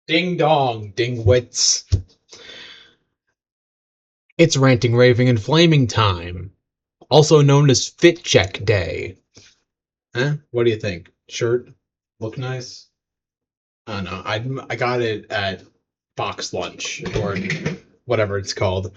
Ding dong, dingwits. It's Ranting Raving and Flaming time, also known as Fit Check Day. What do you think? Shirt? Look nice? I don't know. I got it at Box Lunch, or whatever it's called.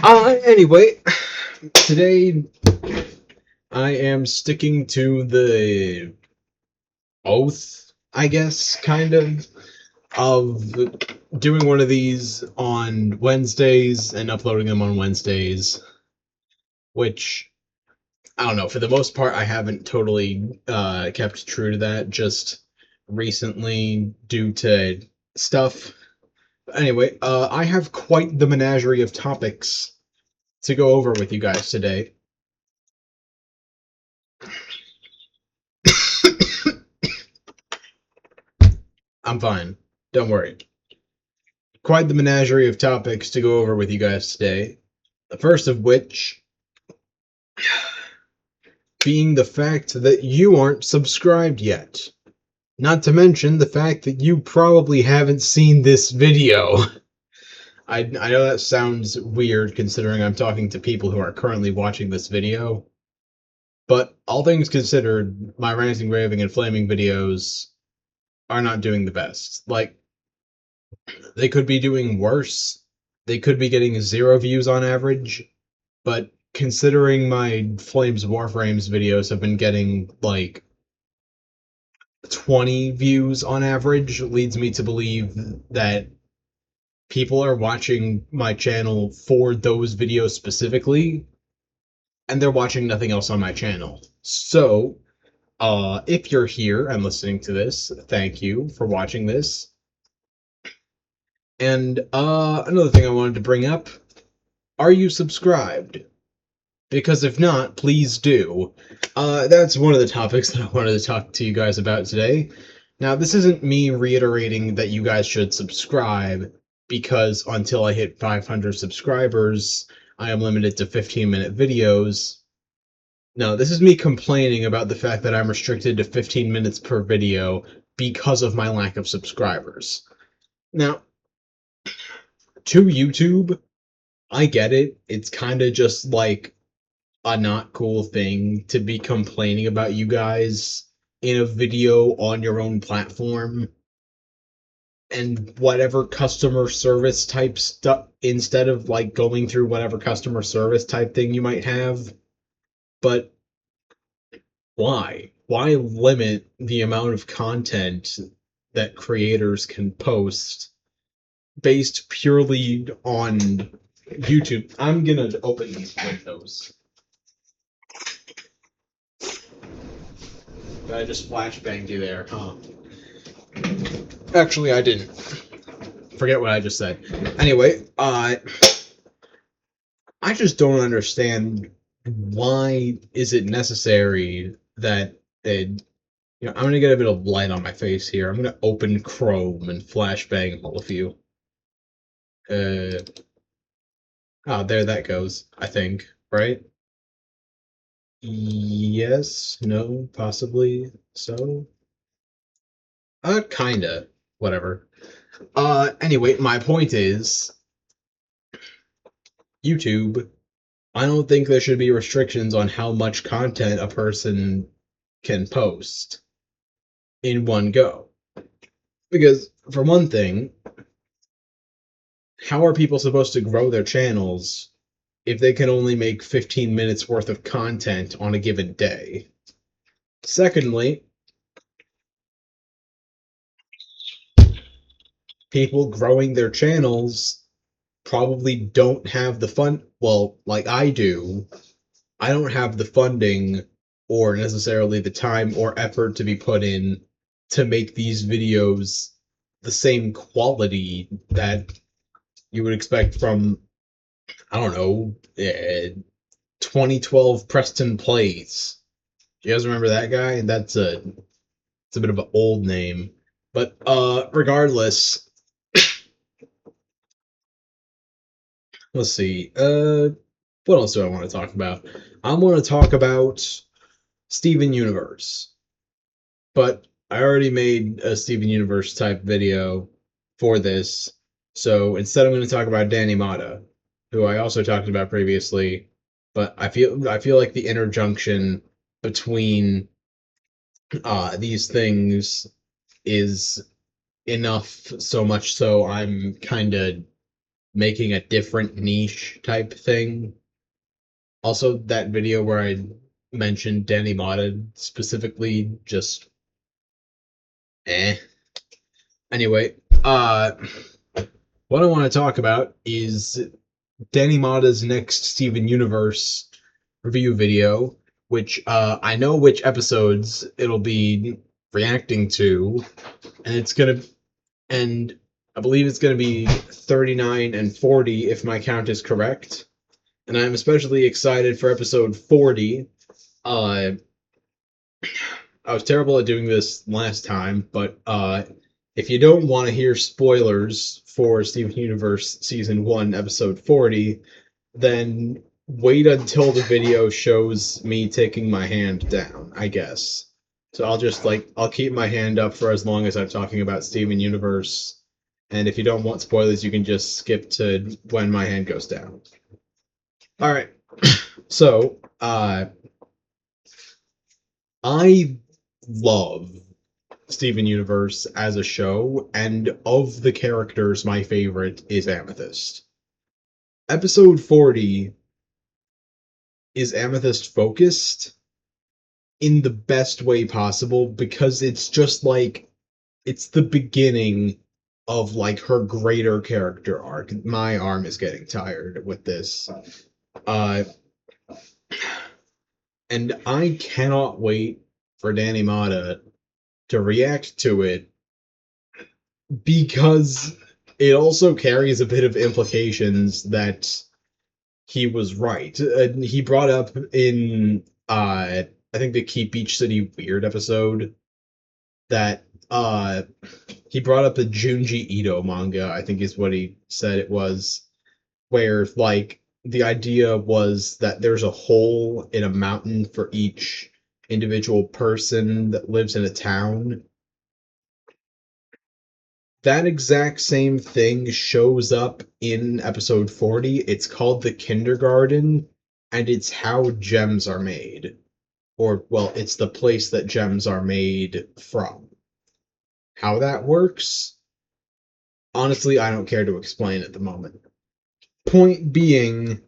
Anyway, today I am sticking to the oath, I guess, kind of doing one of these on Wednesdays and uploading them on Wednesdays, which I don't know. For the most part, I haven't totally kept true to that. Just recently, due to stuff. Anyway, I have quite the menagerie of topics to go over with you guys today. I'm fine. Don't worry. Quite the menagerie of topics to go over with you guys today. The first of which being the fact that you aren't subscribed yet. Not to mention the fact that you probably haven't seen this video. I know that sounds weird considering I'm talking to people who are currently watching this video, but all things considered, my Ranting, Raving, and Flaming videos are not doing the best. Like, they could be doing worse. They could be getting 0 views on average, but considering my Flames Warframes videos have been getting, like, 20 views on average, leads me to believe that people are watching my channel for those videos specifically, and they're watching nothing else on my channel. So, if you're here and listening to this, thank you for watching this. And another thing I wanted to bring up, are you subscribed? Because if not, please do. That's one of the topics that I wanted to talk to you guys about today. Now, this isn't me reiterating that you guys should subscribe, because until I hit 500 subscribers, I am limited to 15-minute videos. No, this is me complaining about the fact that I'm restricted to 15 minutes per video because of my lack of subscribers. Now, to YouTube, I get it. It's kind of just like a not cool thing to be complaining about you guys in a video on your own platform and whatever customer service type stuff, instead of like going through whatever customer service type thing you might have. But why? Why limit the amount of content that creators can post based purely on YouTube? I'm gonna open these windows. I just flashbanged you there, huh? Actually, I didn't. Forget what I just said. Anyway, I just don't understand why is it necessary that I'm gonna get a bit of light on my face here. I'm gonna open Chrome and flashbang all of you. There that goes, I think, right? Yes, no, possibly, so? Kinda. Whatever. Anyway, my point is, YouTube, I don't think there should be restrictions on how much content a person can post in one go. Because, for one thing, how are people supposed to grow their channels if they can only make 15 minutes worth of content on a given day? Secondly, people growing their channels probably don't have the fun. Well, like I do, I don't have the funding or necessarily the time or effort to be put in to make these videos the same quality that you would expect from, I don't know, 2012 Preston Plays. Do you guys remember that guy? It's a bit of an old name. But regardless, let's see. What else do I want to talk about? I want to talk about Steven Universe. But I already made a Steven Universe type video for this. So instead, I'm going to talk about Danny Mata, who I also talked about previously. But I feel like the interjunction between these things is enough, so much so I'm kind of making a different niche type thing. Also, that video where I mentioned Danny Mata specifically, just eh. Anyway, what I want to talk about is Danny Mata's next Steven Universe review video, which I know which episodes it'll be reacting to, and and I believe it's gonna be 39 and 40 if my count is correct. And I'm especially excited for episode 40. Uh, I was terrible at doing this last time, but if you don't want to hear spoilers for Steven Universe Season 1, Episode 40, then wait until the video shows me taking my hand down, I guess. So I'll keep my hand up for as long as I'm talking about Steven Universe, and if you don't want spoilers, you can just skip to when my hand goes down. Alright, so, I love Steven Universe as a show, and of the characters, my favorite is Amethyst. Episode 40 is Amethyst focused in the best way possible because it's just like it's the beginning of like her greater character arc. My arm is getting tired with this. Uh and I cannot wait for Danny Mata to react to it because it also carries a bit of implications that he was right. He brought up in I think the Keep Beach City Weird episode that he brought up the Junji Ito manga, I think is what he said it was, where like the idea was that there's a hole in a mountain for each individual person that lives in a town. That exact same thing shows up in episode 40. It's called the Kindergarten, and it's how gems are made. Or, well, it's the place that gems are made from. How that works? Honestly, I don't care to explain at the moment. Point being,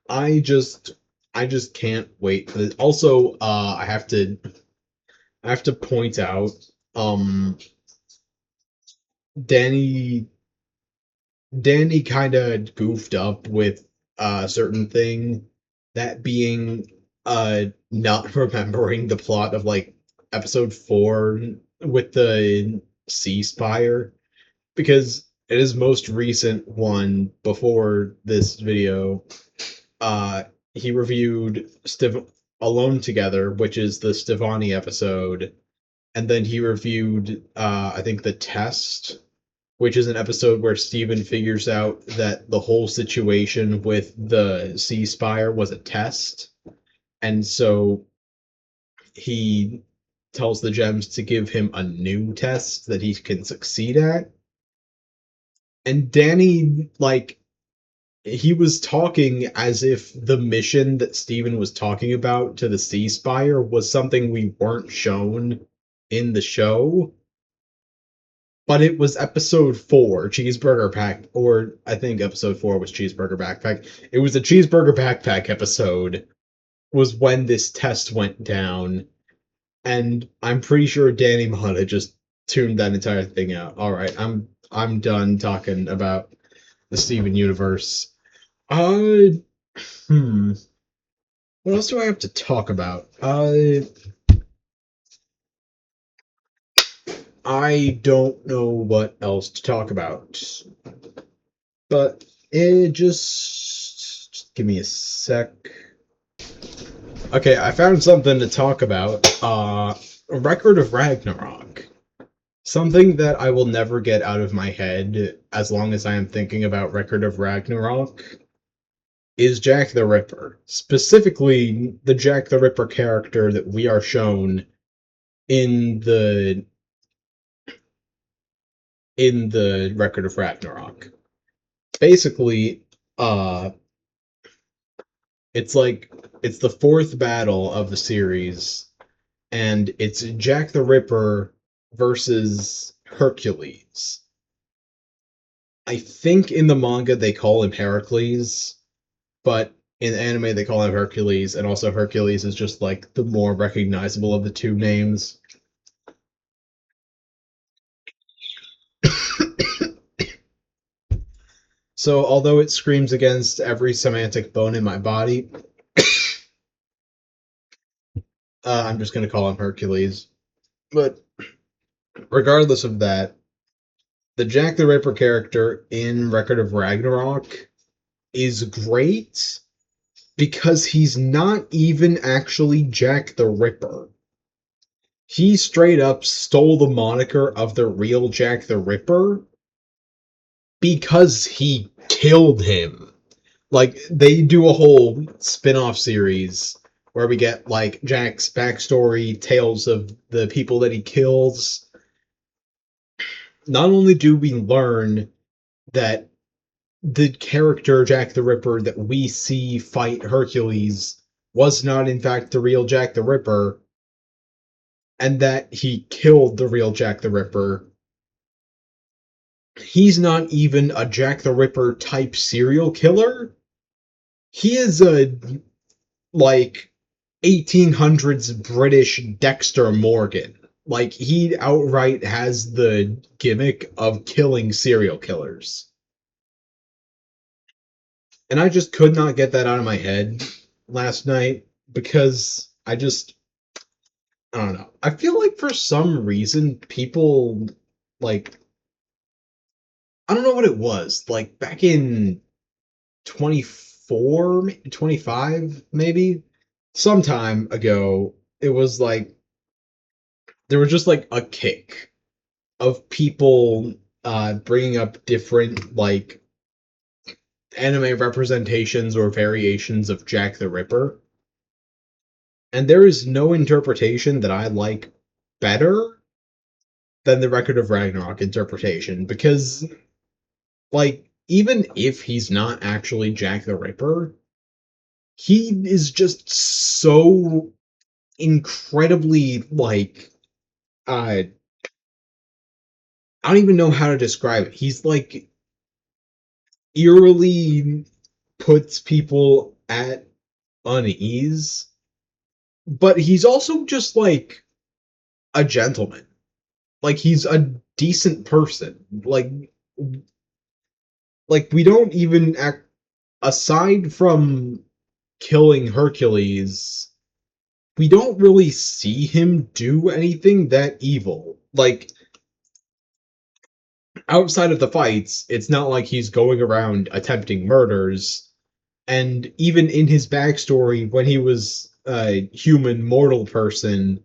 I just I just can't wait for this. Also, I have to point out, um, Danny Danny kind of goofed up with a certain thing, that being not remembering the plot of like episode 4 with the Sea Spire, because in his most recent one before this video, uh he reviewed Alone Together, which is the Stevani episode, and then he reviewed I think The Test, which is an episode where Steven figures out that the whole situation with the Sea Spire was a test, and so he tells the gems to give him a new test that he can succeed at. And Danny, like, he was talking as if the mission that Steven was talking about to the Sea Spire was something we weren't shown in the show. But it was episode 4, Cheeseburger Pack, or I think episode 4 was Cheeseburger Backpack. It was a Cheeseburger Backpack episode, was when this test went down, and I'm pretty sure Danny Mata just tuned that entire thing out. Alright, I'm done talking about the Steven Universe. Uh, hmm. What else do I have to talk about? I don't know what else to talk about. But it just give me a sec. Okay, I found something to talk about. A Record of Ragnarok. Something that I will never get out of my head as long as I am thinking about Record of Ragnarok is Jack the Ripper. Specifically, the Jack the Ripper character that we are shown in the in the Record of Ragnarok. Basically, it's the fourth battle of the series, and it's Jack the Ripper versus Hercules. I think in the manga they call him Heracles, but in anime they call him Hercules, and also Hercules is just like the more recognizable of the two names. So although it screams against every semantic bone in my body, I'm just going to call him Hercules. But regardless of that, the Jack the Ripper character in Record of Ragnarok is great because he's not even actually Jack the Ripper. He straight up stole the moniker of the real Jack the Ripper because he killed him. Like, they do a whole spin-off series where we get, like, Jack's backstory, tales of the people that he kills. Not only do we learn that the character Jack the Ripper that we see fight Hercules was not, in fact, the real Jack the Ripper, and that he killed the real Jack the Ripper. He's not even a Jack the Ripper type serial killer. He is a, like, 1800s British Dexter Morgan. Like, he outright has the gimmick of killing serial killers. And I just could not get that out of my head last night because I don't know. I feel like for some reason people, like, I don't know what it was. Like, back in 24, 25, maybe? Some time ago, it was like, there was just like a kick of people bringing up different, like, anime representations or variations of Jack the Ripper. And there is no interpretation that I like better than the Record of Ragnarok interpretation, because, like, even if he's not actually Jack the Ripper, he is just so incredibly, like, I don't even know how to describe it. He's, like, eerily puts people at unease, but he's also just, like, a gentleman. Like, he's a decent person. Like, we don't even act, aside from killing Hercules, we don't really see him do anything that evil. Like, outside of the fights, it's not like he's going around attempting murders. And even in his backstory, when he was a human mortal person,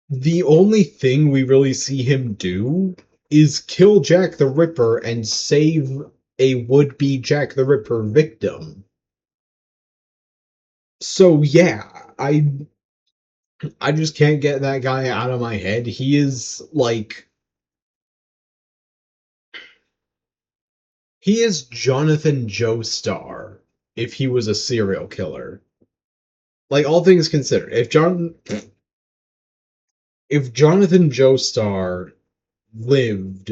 the only thing we really see him do is kill Jack the Ripper and save a would-be Jack the Ripper victim. So yeah, I just can't get that guy out of my head. He is like, he is Jonathan Joestar if he was a serial killer. Like, all things considered, if Jonathan Joestar lived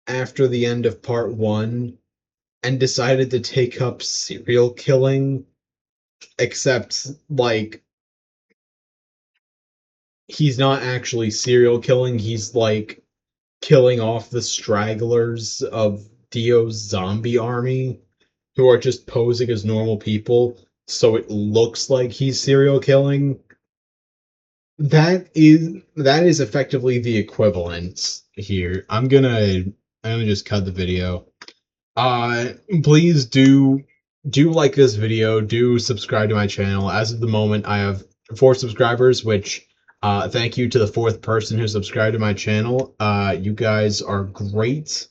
after the end of part 1 and decided to take up serial killing, except, like, he's not actually serial killing, he's, like, killing off the stragglers of Dio's zombie army who are just posing as normal people, so it looks like he's serial killing. That is effectively the equivalent here. I'm gonna just cut the video. Uh, Please do like this video, do subscribe to my channel. As of the moment, I have 4 subscribers, which thank you to the 4th person who subscribed to my channel. You guys are great,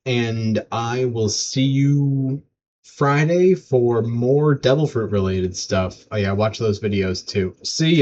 and I will see you Friday for more Devil Fruit related stuff. Oh yeah, watch those videos too. See ya.